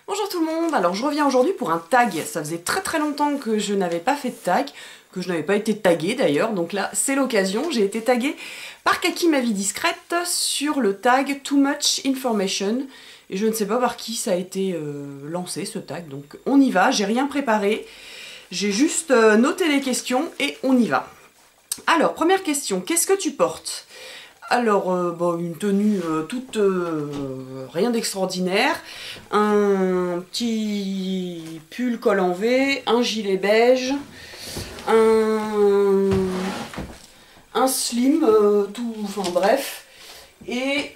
Bonjour tout le monde, alors je reviens aujourd'hui pour un tag. Ça faisait très longtemps que je n'avais pas fait de tag, que je n'avais pas été taguée d'ailleurs, donc là c'est l'occasion. J'ai été taguée par Kaki ma vie discrète sur le tag Too Much Information. Et je ne sais pas par qui ça a été lancé ce tag, donc on y va, j'ai rien préparé. J'ai juste noté les questions et on y va. Alors, première question, qu'est-ce que tu portes ? Alors, bon, une tenue toute rien d'extraordinaire, un petit pull col en V, un gilet beige, un slim, tout, enfin bref, et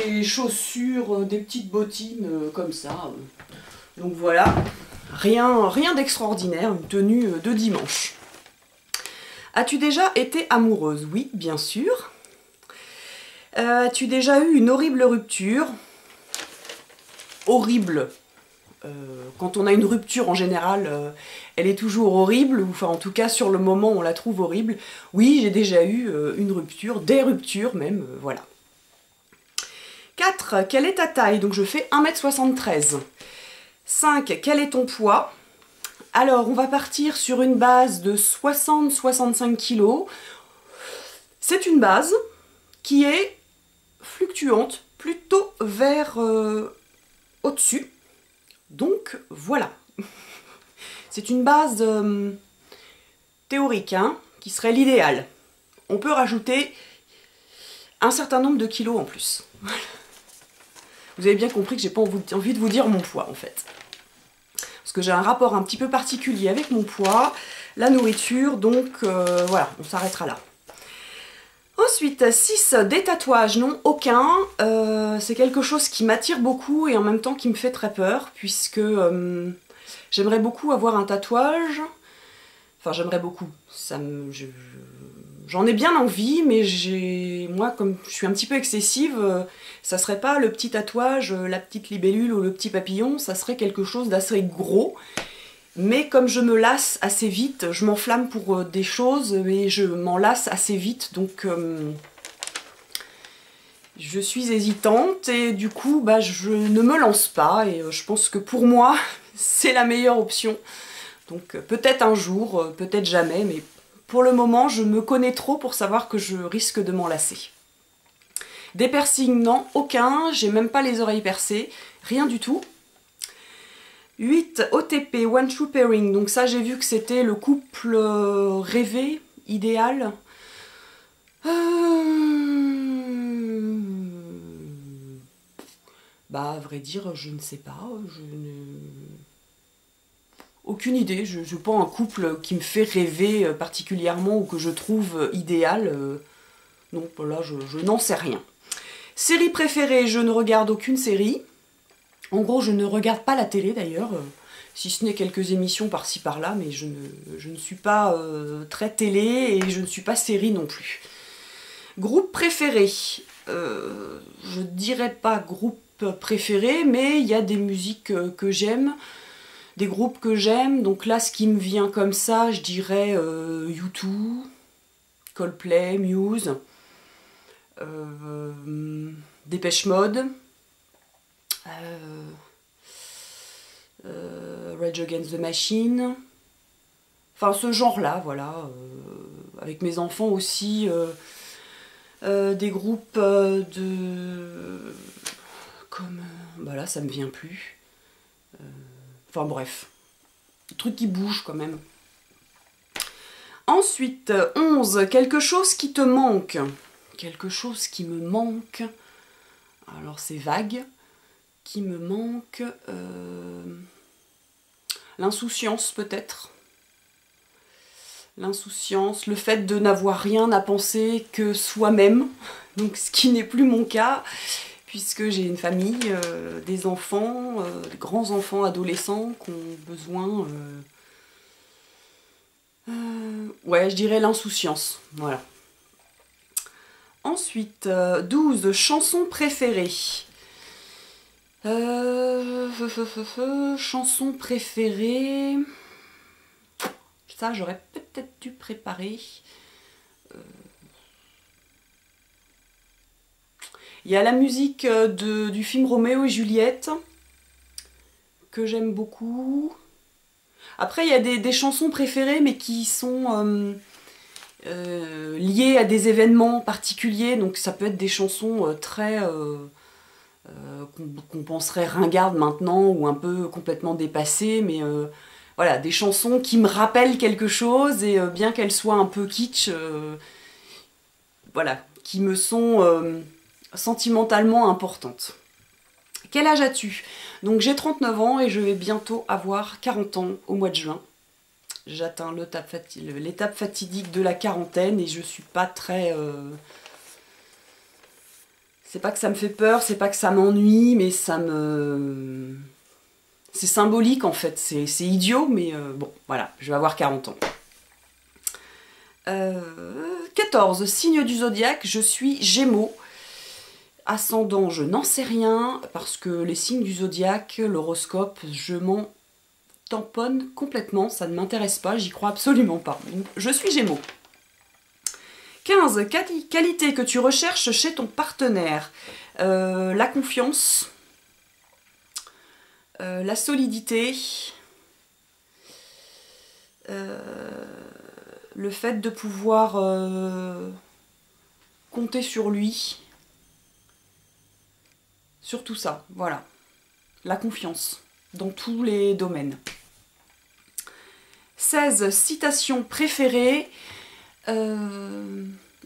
des chaussures, des petites bottines comme ça. Donc voilà, rien d'extraordinaire, une tenue de dimanche. As-tu déjà été amoureuse? Oui, bien sûr. As-tu déjà eu une horrible rupture? Horrible. Quand on a une rupture en général, elle est toujours horrible, ou enfin en tout cas sur le moment on la trouve horrible. Oui, j'ai déjà eu une rupture, des ruptures même, voilà. 4. Quelle est ta taille? Donc je fais 1m73. 5. Quel est ton poids? Alors on va partir sur une base de 60-65 kg. C'est une base qui est fluctuante, plutôt vers au-dessus. Donc voilà. C'est une base théorique, hein, qui serait l'idéal. On peut rajouter un certain nombre de kilos en plus. Vous avez bien compris que j'ai pas envie de vous dire mon poids en fait. Parce que j'ai un rapport un petit peu particulier avec mon poids, la nourriture, donc voilà, on s'arrêtera là. Ensuite, 6, des tatouages, non, aucun. C'est quelque chose qui m'attire beaucoup et en même temps qui me fait très peur, puisque j'aimerais beaucoup avoir un tatouage. Enfin, j'aimerais beaucoup. J'en ai bien envie, mais moi, comme je suis un petit peu excessive, ça serait pas le petit tatouage, la petite libellule ou le petit papillon, ça serait quelque chose d'assez gros. Mais comme je me lasse assez vite, je m'enflamme pour des choses, mais je m'en lasse assez vite, donc je suis hésitante et du coup bah, je ne me lance pas et je pense que pour moi c'est la meilleure option. Donc peut-être un jour, peut-être jamais, mais pour le moment je me connais trop pour savoir que je risque de m'en lasser. Des piercings, non, aucun, j'ai même pas les oreilles percées, rien du tout. 8. OTP, One True Pairing. Donc ça, j'ai vu que c'était le couple rêvé, idéal. Bah, à vrai dire, je ne sais pas. Aucune idée. Je n'ai pas un couple qui me fait rêver particulièrement ou que je trouve idéal. Donc là, je n'en sais rien. Série préférée, je ne regarde aucune série. En gros, je ne regarde pas la télé d'ailleurs, si ce n'est quelques émissions par-ci par-là, mais je ne suis pas très télé et je ne suis pas série non plus. Groupe préféré, je dirais pas groupe préféré, mais il y a des musiques que j'aime, des groupes que j'aime. Donc là, ce qui me vient comme ça, je dirais U2, Coldplay, Muse, Depeche Mode. Rage Against the Machine, enfin ce genre-là, voilà. Avec mes enfants aussi, des groupes de... comme... bah là, ça me vient plus. Enfin bref, des trucs qui bougent quand même. Ensuite, 11, quelque chose qui te manque. Quelque chose qui me manque. Alors c'est vague. Qui me manque... L'insouciance peut-être. L'insouciance, le fait de n'avoir rien à penser que soi-même. Donc ce qui n'est plus mon cas, puisque j'ai une famille, des enfants, des grands-enfants adolescents qui ont besoin... ouais, je dirais l'insouciance, voilà. Ensuite, 12, chansons préférées. Chanson préférée. Ça, j'aurais peut-être dû préparer. Il y a la musique du film Roméo et Juliette. que j'aime beaucoup. Après, il y a des chansons préférées, mais qui sont liées à des événements particuliers. Donc ça peut être des chansons très... qu'on penserait ringardes maintenant, ou un peu complètement dépassées, mais voilà, des chansons qui me rappellent quelque chose, et bien qu'elles soient un peu kitsch, voilà, qui me sont sentimentalement importantes. Quel âge as-tu? Donc j'ai 39 ans et je vais bientôt avoir 40 ans au mois de juin. J'atteins l'étape fatidique de la quarantaine et je suis pas très... C'est pas que ça me fait peur, c'est pas que ça m'ennuie, mais ça me... C'est symbolique en fait, c'est idiot, mais bon, voilà, je vais avoir 40 ans. 14, signe du zodiaque, je suis Gémeaux. Ascendant, je n'en sais rien, parce que les signes du zodiaque, l'horoscope, je m'en tamponne complètement, ça ne m'intéresse pas, j'y crois absolument pas. Donc, je suis Gémeaux. 15, qualité que tu recherches chez ton partenaire. La confiance, la solidité, le fait de pouvoir compter sur lui. Surtout ça, voilà. La confiance dans tous les domaines. 16, citation préférée.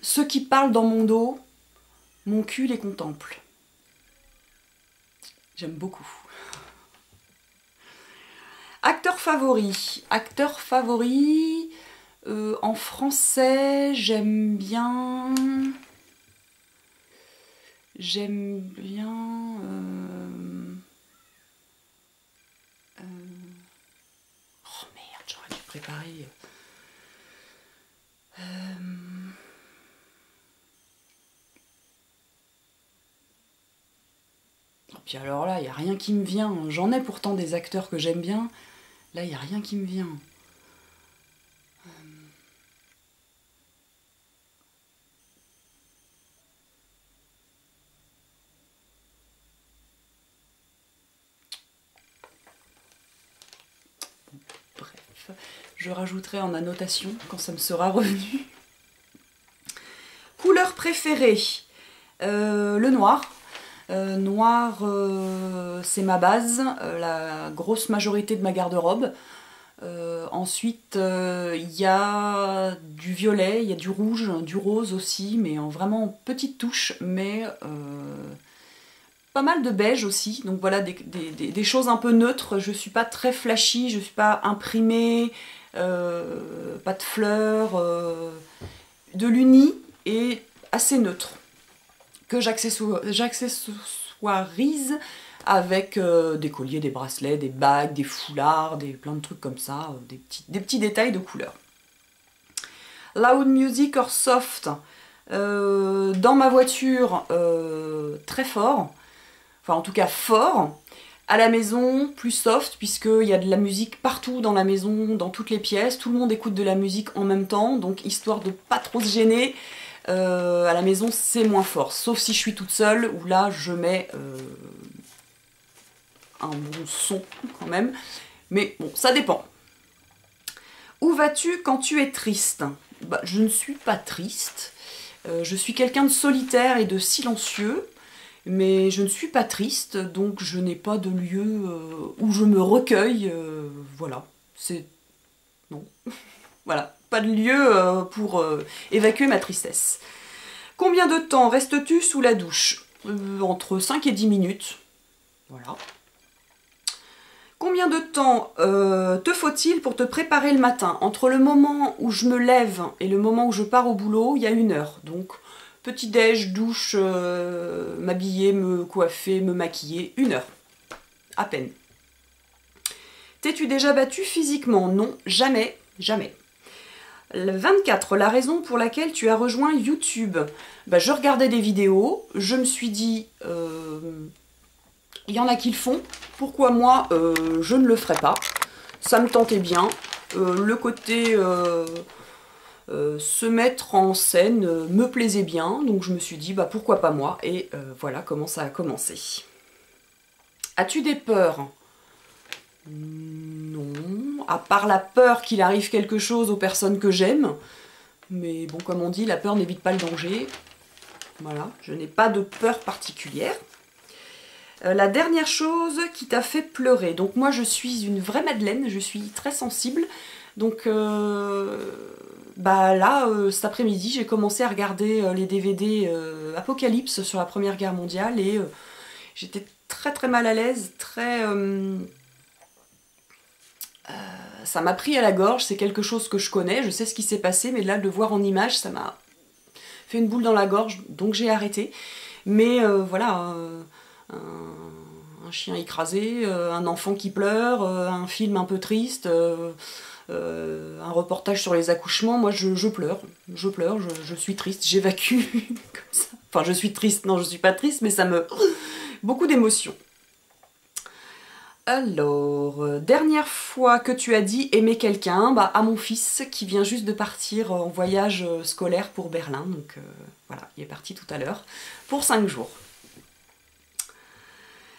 Ceux qui parlent dans mon dos, mon cul les contemple. J'aime beaucoup. Acteur favori. Acteur favori, en français, j'aime bien... Oh merde, j'aurais dû préparer... Puis alors là, il n'y a rien qui me vient. J'en ai pourtant des acteurs que j'aime bien. Là, il n'y a rien qui me vient. Bref, je rajouterai en annotation quand ça me sera revenu. Couleur préférée, le noir. Noir, c'est ma base, la grosse majorité de ma garde-robe. Ensuite, il y a du violet, il y a du rouge, du rose aussi, mais en vraiment petite touche, mais pas mal de beige aussi. Donc voilà, des choses un peu neutres. Je suis pas très flashy, je suis pas imprimée, pas de fleurs, de l'uni et assez neutre, que j'accessoirise avec des colliers, des bracelets, des bagues, des foulards, plein de trucs comme ça, des petits détails de couleur. Loud music or soft, dans ma voiture, très fort, enfin en tout cas fort. À la maison, plus soft, puisqu'il y a de la musique partout dans la maison, dans toutes les pièces, tout le monde écoute de la musique en même temps, donc histoire de pas trop se gêner, à la maison c'est moins fort, sauf si je suis toute seule, où là je mets un bon son quand même, mais bon, ça dépend. Où vas-tu quand tu es triste? Bah, je ne suis pas triste, je suis quelqu'un de solitaire et de silencieux, mais je ne suis pas triste, donc je n'ai pas de lieu où je me recueille, voilà, c'est... non, voilà, pas de lieu pour évacuer ma tristesse. Combien de temps restes-tu sous la douche? Entre 5 et 10 minutes, voilà. Combien de temps te faut-il pour te préparer le matin? Entre le moment où je me lève et le moment où je pars au boulot, il y a 1 heure, donc... Petit-déj, douche, m'habiller, me coiffer, me maquiller, 1 heure. À peine. T'es-tu déjà battu physiquement? Non, jamais, jamais. Le 24, la raison pour laquelle tu as rejoint YouTube. Bah, je regardais des vidéos, je me suis dit, il y en a qui le font, pourquoi moi, je ne le ferais pas? Ça me tentait bien. Le côté... se mettre en scène me plaisait bien, donc je me suis dit bah pourquoi pas moi, et voilà comment ça a commencé. As-tu des peurs? Non, à part la peur qu'il arrive quelque chose aux personnes que j'aime. Mais bon, comme on dit, la peur n'évite pas le danger. Voilà, je n'ai pas de peur particulière. La dernière chose qui t'a fait pleurer. Donc moi, je suis une vraie Madeleine, je suis très sensible. Donc bah là, cet après-midi, j'ai commencé à regarder les DVD Apocalypse sur la Première Guerre mondiale et j'étais très très mal à l'aise, très... ça m'a pris à la gorge, c'est quelque chose que je connais, je sais ce qui s'est passé, mais là, de le voir en image, ça m'a fait une boule dans la gorge, donc j'ai arrêté. Mais voilà, un chien écrasé, un enfant qui pleure, un film un peu triste, un reportage sur les accouchements, moi je pleure, je suis triste, j'évacue comme ça. Enfin, je suis triste, non, je suis pas triste, mais ça me... beaucoup d'émotions. Alors, dernière fois que tu as dit aimer quelqu'un, bah, à mon fils qui vient juste de partir en voyage scolaire pour Berlin. Donc voilà, il est parti tout à l'heure pour 5 jours.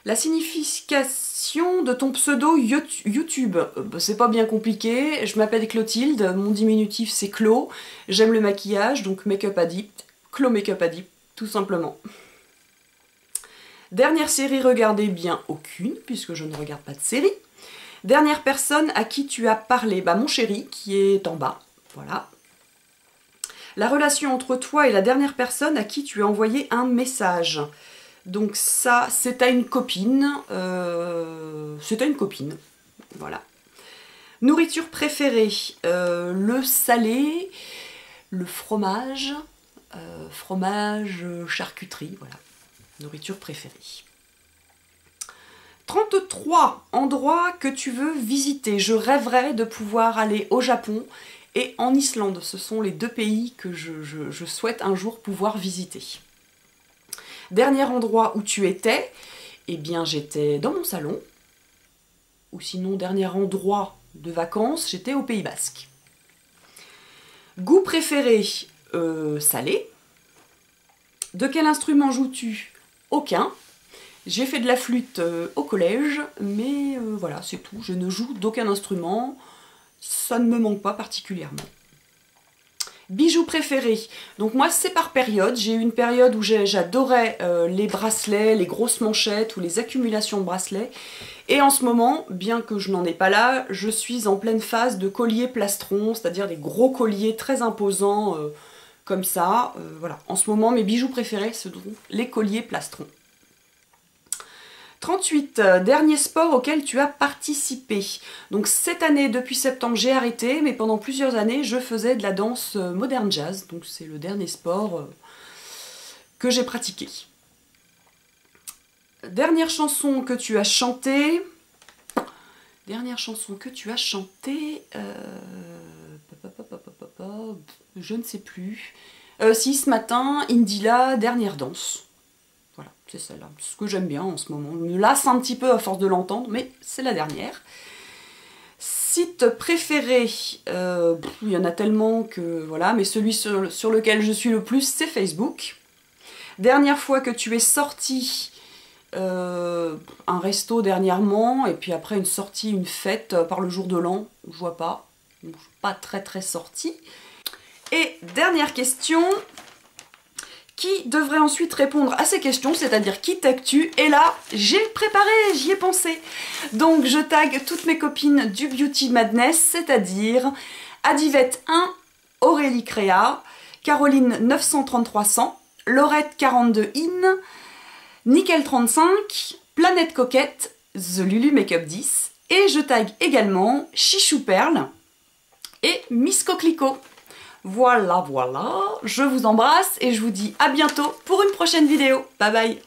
La signification de ton pseudo YouTube, c'est pas bien compliqué. Je m'appelle Clotilde, mon diminutif c'est Clo. J'aime le maquillage, donc Make-up Addict. Clo Make-up Addict, tout simplement. Dernière série regardée, bien aucune, puisque je ne regarde pas de série. Dernière personne à qui tu as parlé, bah mon chéri, qui est en bas, voilà. La relation entre toi et la dernière personne à qui tu as envoyé un message. Donc ça, c'est à une copine, voilà. Nourriture préférée, le salé, le fromage, charcuterie, voilà. Nourriture préférée. 33 endroits que tu veux visiter. Je rêverais de pouvoir aller au Japon et en Islande. Ce sont les 2 pays que je souhaite un jour pouvoir visiter. Dernier endroit où tu étais, eh bien j'étais dans mon salon. Ou sinon, dernier endroit de vacances, j'étais au Pays Basque. Goût préféré, salé. De quel instrument joues-tu? Aucun. J'ai fait de la flûte au collège, mais voilà, c'est tout. Je ne joue d'aucun instrument. Ça ne me manque pas particulièrement. Bijoux préférés. Donc moi, c'est par période. J'ai eu une période où j'adorais les bracelets, les grosses manchettes ou les accumulations de bracelets. Et en ce moment, bien que je n'en ai pas là, je suis en pleine phase de colliers plastron, c'est-à-dire des gros colliers très imposants, comme ça, voilà. En ce moment, mes bijoux préférés, ce sont les colliers plastron. 38. Dernier sport auquel tu as participé. Donc cette année, depuis septembre, j'ai arrêté, mais pendant plusieurs années, je faisais de la danse moderne jazz. Donc c'est le dernier sport que j'ai pratiqué. Dernière chanson que tu as chantée. Dernière chanson que tu as chantée... je ne sais plus. Si, ce matin, Indila, dernière danse. Voilà, c'est celle-là. C'est ce que j'aime bien en ce moment. Je me lasse un petit peu à force de l'entendre, mais c'est la dernière. Site préféré, il y en a tellement que... Voilà, mais celui sur lequel je suis le plus, c'est Facebook. Dernière fois que tu es sorti... un resto dernièrement, et puis après une sortie, une fête par le jour de l'an, je vois pas. Donc, je suis pas très sortie. Et dernière question, qui devrait ensuite répondre à ces questions, c'est-à-dire qui tagues-tu? Et là, j'ai préparé, j'y ai pensé. Donc je tag toutes mes copines du Beauty Madness, c'est-à-dire Adivette1, Aurélie Créa, Caroline 93300, Laurette 42 in, Nickel 35, Planète Coquette, The Lulu Makeup 10, et je tag également Chichou Perle et Miss Coquelicot. Voilà, je vous embrasse et je vous dis à bientôt pour une prochaine vidéo. Bye bye.